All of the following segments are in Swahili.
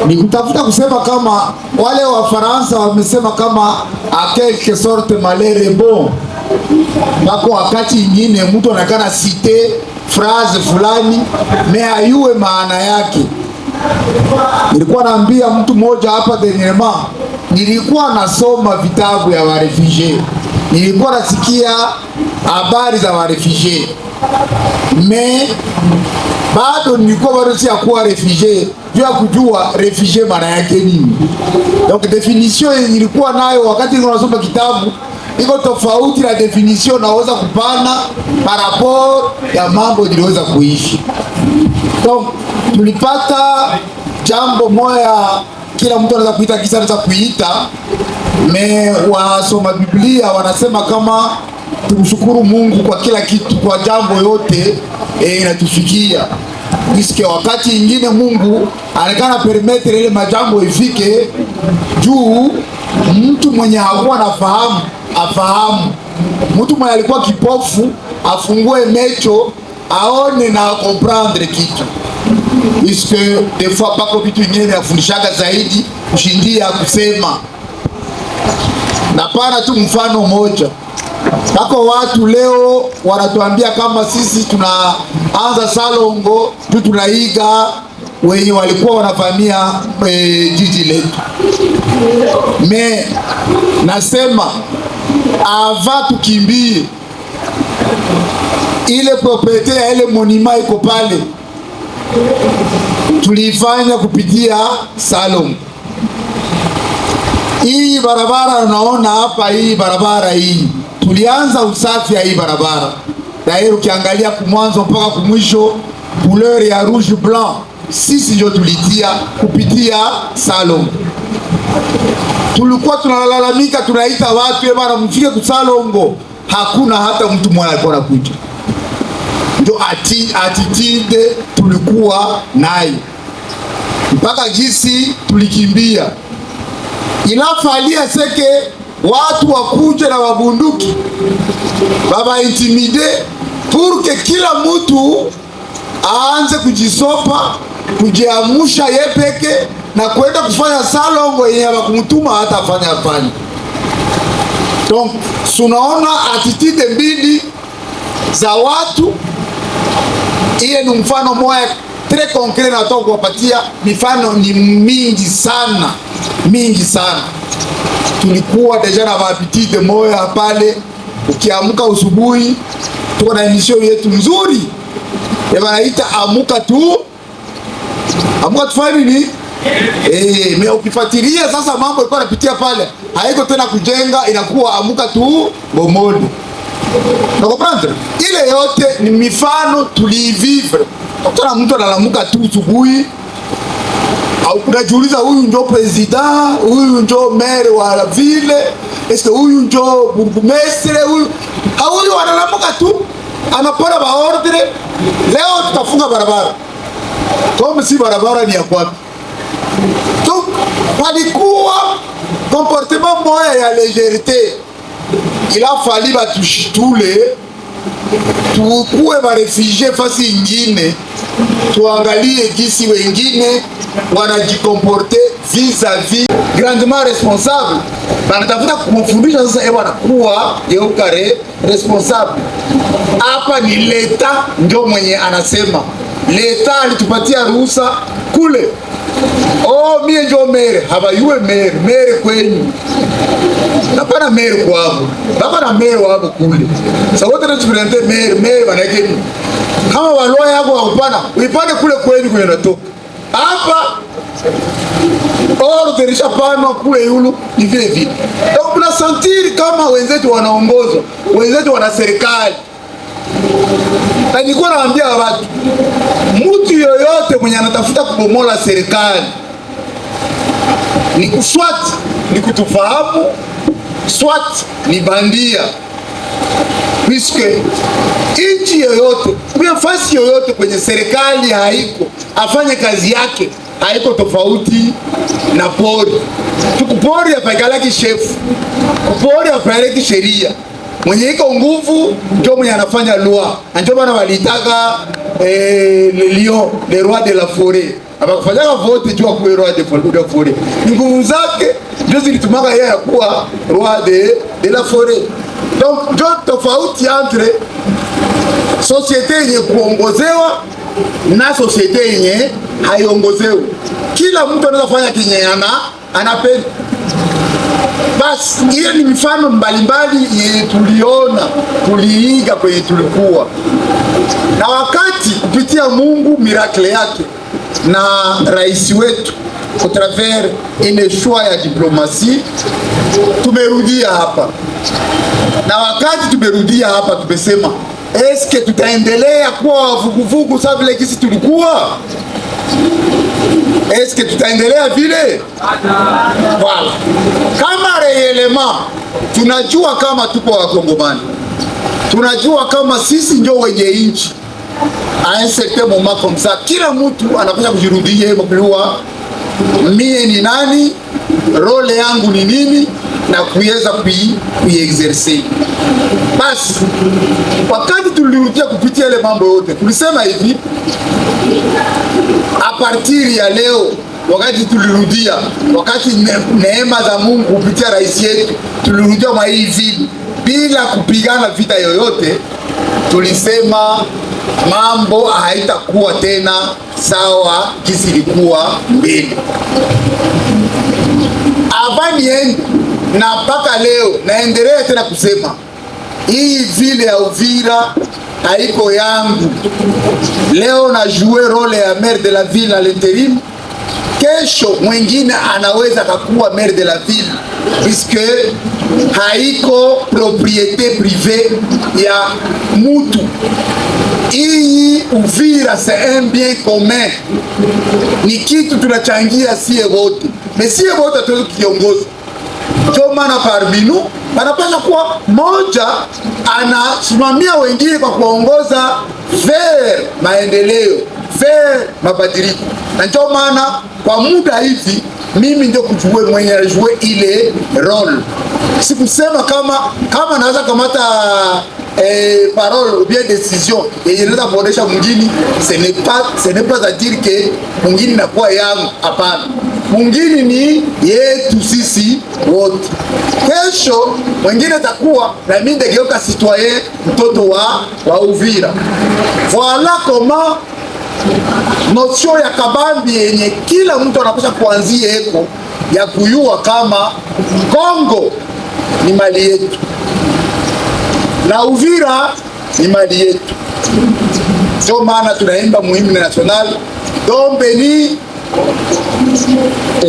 Ni kutafuta kusema kama wale wa Faransa wamesema kama a quelque sorte malheur est bon. Bako wakati ingine mtu anakana cite phrase fulani me ayue maana yake. Nilikuwa naambia mtu mmoja hapa dernièrement, nilikuwa nasoma vitabu ya wa refugee, nilikuwa nasikia habari za wa refugee, me bado nilikuwa bado si kuwa refugee, juu ya kujua refugee maana yake nini. Donc definition yenye nilikuwa nayo wakati nilikuwa nasoma kitabu iko tofauti na definition naweza kupana par rapport ya mambo niliweza kuishi. Donc tulipata jambo moja, kila mtu anaweza kuita kisa anaweza kuita, me wasoma Biblia wanasema kama tumshukuru Mungu kwa kila kitu, kwa jambo yote inatufikia. Niske wakati ingine Mungu anakana permettre ile majambo ifike juu mtu mwenye hakuwa nafahamu afahamu, mtu mwenye alikuwa kipofu afungue mecho aone na comprendre kitu. Niske des fois pako vitu vingine vinafundishaga zaidi kushindia kusema. Na pana tu mfano moja, pako watu leo wanatuambia kama sisi tunaanza salongo tu tunaiga wenye walikuwa wanavamia jiji letu. Me nasema ava tukimbie ile propriete ya ile monima iko pale, tulifanya kupitia salongo. Hii barabara unaona hapa, hii barabara hii tulianza usafi ya hii barabara. Daima ukiangalia kumwanzo mpaka kumwisho couleur ya rouge blanc sisi ndio tulitia kupitia salongo. Tulikuwa tunalalamika, tunaita watu bana mfike kusalongo, hakuna hata mtu mmoja alikuwa anakuja. Ndio attitude tulikuwa nayo mpaka jinsi tulikimbia. Inafalia seke watu wakuje na wabunduki baba intimide pour que kila mtu aanze kujisopa kujiamusha yepeke na kwenda kufanya salongo yenye wakumtuma hata afanye. Donc sunaona attitude mbili za watu. Iye ni mfano moja très concret na toka kuwapatia. Mifano ni mingi sana, mingi sana. Tulikuwa deja na appetite moja pale, ukiamuka usubuhi tuko na emission yetu nzuri wanaita amuka tufanye nini? Me ukifuatilia sasa mambo ilikuwa napitia pale, haiko tena kujenga, inakuwa amuka tu bomoni. Na comprendre? Ile yote ni mifano tulivivre. Ukitana mtu analamuka tu asubuhi, au unajiuliza huyu ndio president, huyu ndio maire wa ville, est-ce huyu ndio burgomestre, huyu analamuka tu anapora ba ordre. Leo tutafunga barabara. Kama si barabara ni ya kwapi? Donc palikuwa comportement moya ya légèreté. Il a fallu batushitule tukuwe ba réfugiés fasi ingine, tuangalie jinsi wengine wanajikomporte vis-à-vis grandement responsable. Banatafuta kumfundisha sasa wanakuwa yeukare responsable. Hapa ni leta ndio mwenye anasema. Leta alitupatia ruhusa kule. Oh, mie ndio mere, habayuwe mere kwenyu. Napana mere kwabo. Baba na mere wabo kule. Sawote na tuprente mere manake ni. Kama waloya yako wakupana, uipande kule kwenyu kwenye natoka. Hapa terisha pano kule yulu ni vile vile. Donc kuna sentiri kama wenzetu wanaongozwa, wenzetu wana serikali. Na nilikuwa naambia watu, mtu yoyote mwenye anatafuta kubomola serikali ni swat ni kutufahamu, swat ni bandia. Puisque nchi yoyote, nafasi yoyote kwenye serikali haiko afanye kazi yake, haiko tofauti na pori. Tukupori apakalaki shefu, kupori apakalaki sheria. Mwenye iko nguvu ndio mwenye anafanya lua. Ndio bana walitaka le lion, le roi de la forêt. Abakufanyaka vote juu akuwe roi de la forêt. Nguvu zake ndio zilitumaka yeye kuwa roi de la forêt. Donc ndio tofauti entre societe yenye kuongozewa na societe yenye haiongozewi. Kila mtu anaweza kufanya kinye anapenda. Basi hiyo ni mifano mbalimbali yenye tuliona, tuliiga kwenye tulikuwa. Na wakati kupitia Mungu miracle yake na rais wetu au travers ile choix ya diplomatie tumerudia hapa. Na wakati tumerudia hapa tumesema eske tutaendelea kuwa vuguvugu sawa vile kisi tulikuwa? Eske tutaendelea vile? Wala. Kama reelema tunajua kama tuko Wakongomani, tunajua kama sisi ndio wenye nchi. A un certain moment comme ça, kila mtu anakuja kujirudia mkujua mie ni nani, role yangu ni nini, na kuweza kuiexercer. Basi wakati tulirudia kupitia ile mambo yote, tulisema hivi a partir ya leo, wakati tulirudia, wakati neema za Mungu kupitia rais yetu tulirudia mwa hii vile bila kupigana vita yoyote, tulisema mambo haitakuwa tena sawa kisi ilikuwa mbele. Avani na mpaka leo naendelea tena kusema hii vile ya Uvira haiko yangu. Leo na jouer role ya maire de la ville à l'intérim, kesho mwingine anaweza kakuwa maire de la ville, puisque haiko propriété privée ya mutu. Hii Uvira c'est un bien commun, ni kitu tunachangia sie wote, mais sie wote tuweze kiongoza. Ndio maana parmi anapaswa kuwa moja anasimamia wengine kwa kuongoza vers maendeleo, vers mabadiliko. Na ndio maana kwa muda hivi mimi ndio kujue mwenye ajue ile role. Sikusema kama naweza kamata parole ou bien décision et il a boresha mwingine, ce n'est pas à dire que mwingine inakuwa yangu, hapana. Mwingine ni yetu sisi wote. Kesho mwingine atakuwa na mimi ndegeuka citoyen mtoto wa Uvira. Voilà comment notion ya kabambi yenye kila mtu anapaswa kuanzia eko ya kuyua kama Kongo ni mali yetu na Uvira ni mali yetu. Ndio maana tunaimba muhimu national dombeni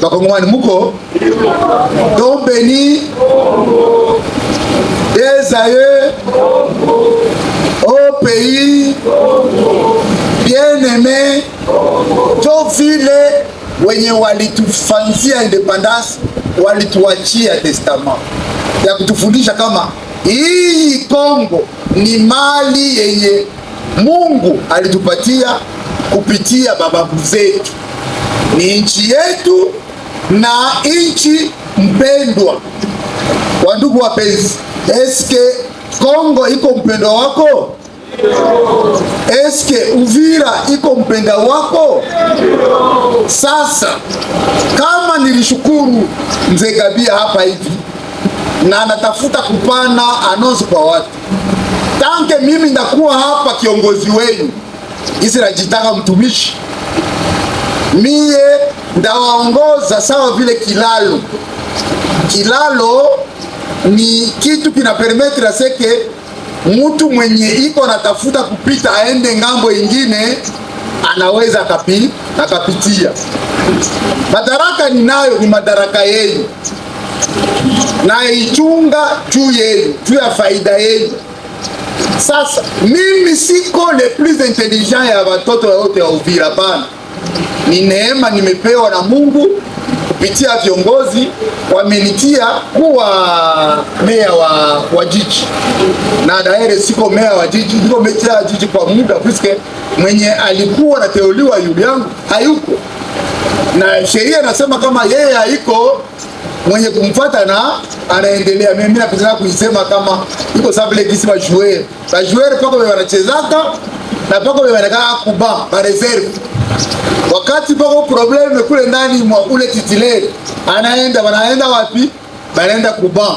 Bakongomani muko dombeni des aïeux au pays bien aimé. Jo vile wenye walitufanzia independence walituachia testament ya kutufundisha kama hii Kongo ni mali yenye Mungu alitupatia kupitia bababu zetu, ni nchi yetu na nchi mpendwa. Wandugu wapenzi, eske Kongo iko mpendwa wako? Eske Uvira iko mpenda wako? Sasa kama nilishukuru Mzee Gabia hapa hivi na natafuta kupana anonsi kwa watu, tanke mimi ndakuwa hapa kiongozi wenu, isi najitaka mtumishi, mie ndawaongoza sawa vile kilalo. Kilalo ni kitu kinapermetre seke mtu mwenye iko natafuta kupita aende ngambo ingine anaweza akapitia. Madaraka ninayo ni madaraka yenu, na ichunga juu yenu, juu ya faida yenu. Sasa mimi siko le plus intelligent ya watoto wote wa Uvira, bana. Ni neema nimepewa na Mungu kupitia viongozi wamenitia kuwa meya wa jiji, na daire siko meya wa jiji, niko meya wa jiji kwa muda, puisque mwenye alikuwa na teuliwa yule yangu hayuko, na sheria nasema kama yeye haiko mwenye kumfuata na anaendelea. Mimi napenda kuisema kama iko sababu ile kisi ba joueur pako wanachezaka na pako wanakaa kuba ba reserve. Wakati pako problem kule ndani mwa ule titulaire wanaenda wapi? Wanaenda kuba.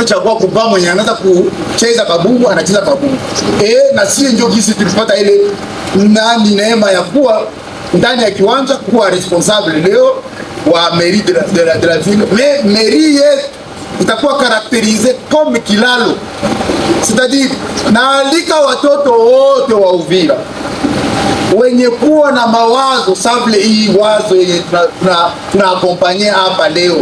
Chagua kuba mwenye anaanza kucheza kabumbu, anacheza kabumbu. Na sisi ndio kisi tulipata ile neema ya kuwa ndani ya kiwanja, kuwa responsable leo wa mairie de la ville. Mais mairie yetu itakuwa caractérisée comme kilalo. C'est-à-dire naalika watoto wote wa Uvira wenye kuwa na mawazo sable hii wazo yenye tunakompanye hapa leo.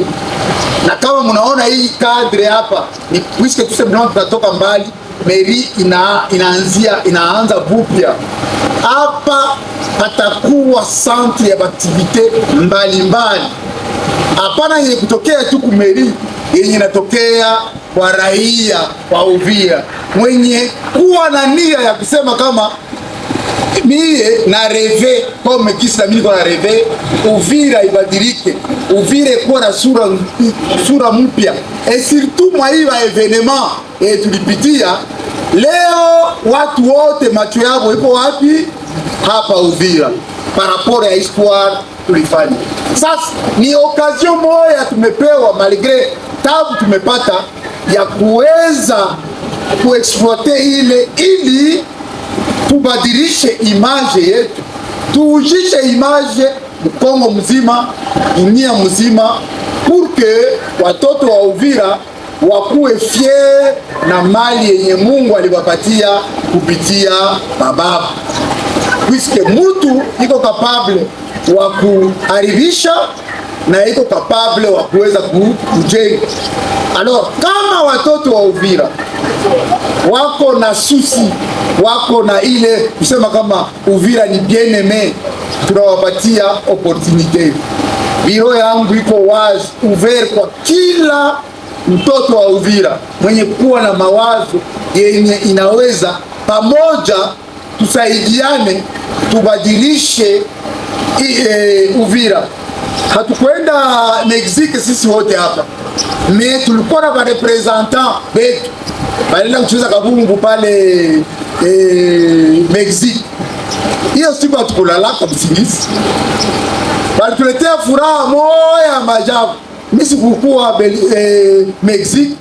Na kama mnaona hii kadre hapa ni puisque tout simplement tunatoka mbali, mairie inaanza bupya hapa. Patakuwa centre ya activite mbalimbali, hapana yenye kutokea tu kumeri, yenye natokea kwa raia wa Uvira mwenye kuwa na nia ya kusema kama mie na reve kome kisa mimi kwa reve Uvira ibadilike, Uvira kuwa na sura mpya. Et surtout mwa hii evenement tulipitia leo, watu wote macho yao iko wapi? Hapa Uvira, par rapport ya histoire tulifanya. Sasa ni occasion moja tumepewa, malgré tabu tumepata, ya kuweza kuexploiter ile ili tubadilishe image yetu, tuujishe image Kongo mzima, dunia mzima, pour que watoto wa Uvira wakuwe fier na mali yenye Mungu aliwapatia kupitia mababu. Puisque mutu iko capable wa kuharibisha na iko capable wa kuweza kujenga. Alors kama watoto wa Uvira wako na susi, wako na ile kusema kama Uvira ni bien aimé, tunawapatia opportunité. Biro yangu iko wazi ouvert kwa kila mtoto wa Uvira mwenye kuwa na mawazo yenye inaweza pamoja tusaidiane tubadilishe Uvira. Hatukwenda Mexique sisi wote hapa, me tulikuwa na representant betu balenda kucheza kabumbu pale Mexique. Hiyo siku hatukulalaka msingizi, balituletea furaha moya majabu. Mimi sikukuwa Mexique,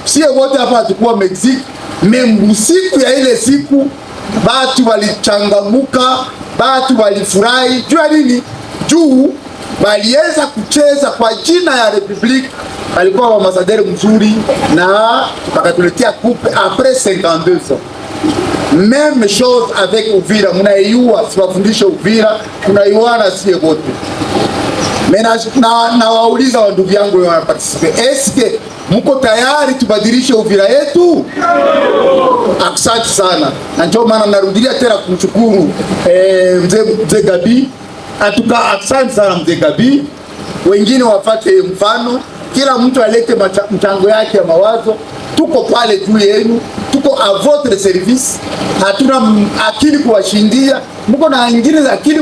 sie wote hapa hatukuwa Mexique, me siku ya ile siku batu walichangamuka, batu walifurahi. Jua nini? Juu waliweza kucheza kwa jina ya Republique, walikuwa wa masaderi mzuri na wakatuletea coupe après 52 ans. Même chose avec Uvira, mnaiua siwafundishe Uvira, tunaiwana sie wote. Na wauliza wa ndugu yangu wana participe, eske mko tayari tubadilishe Uvira yetu? Asante sana, na ndio maana narudia tena kumshukuru mzee Gabi. Atuka asante sana mzee Gabi, wengine wafate mfano, kila mtu alete mchango yake ya mawazo. Tuko pale juu yenu, tuko a votre service. Hatuna akili kuwashindia, mko na ingine za akili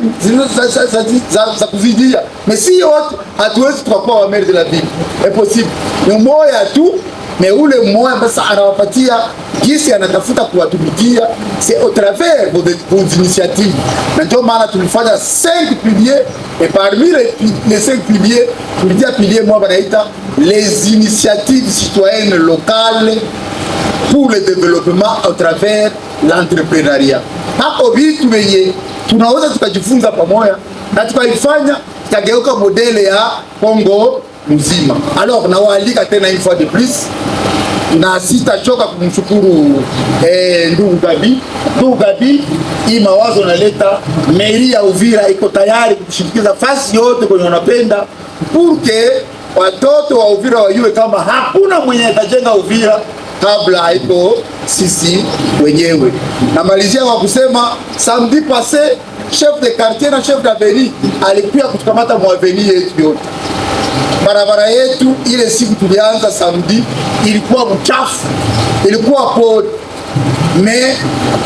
za kuzidia. Mesi yote hatuwezi tukakuwa wa maire de la ville, impossible. Ni moya tu, mais ule moya basa anawapatia gisi anatafuta kuwatumikia, c'est au travers vos initiatives. Na ndio maana tulifanya 5 piliers, et parmi les 5 piliers, tulitia pilier moja banaita les initiatives citoyennes locales pour le développement au travers l'entrepreneuriat. Hapo vitu venye tunaweza tukajifunza pamoja na tukaifanya ikageuka modele ya Kongo mzima. Alors nawaalika tena une fois de plus, na sitachoka kumshukuru ndugu Gabi. Ndugu Gabi, hii mawazo naleta, mairie ya Uvira iko tayari kushirikiza fasi yote kwenye wanapenda, pour que watoto wa Uvira wajue kama hakuna mwenye atajenga Uvira kabla haiko sisi wenyewe. Namalizia kwa kusema samedi passé chef de quartier na chef d'avenue alikuja kutukamata mwavenue yetu yote. Barabara yetu ile siku tulianza samedi ilikuwa mchafu, ilikuwa pod. Me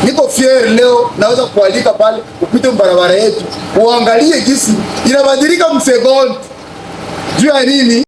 niko fier leo naweza kualika pale upite barabara yetu uangalie jinsi inabadilika msegondi. Jua nini?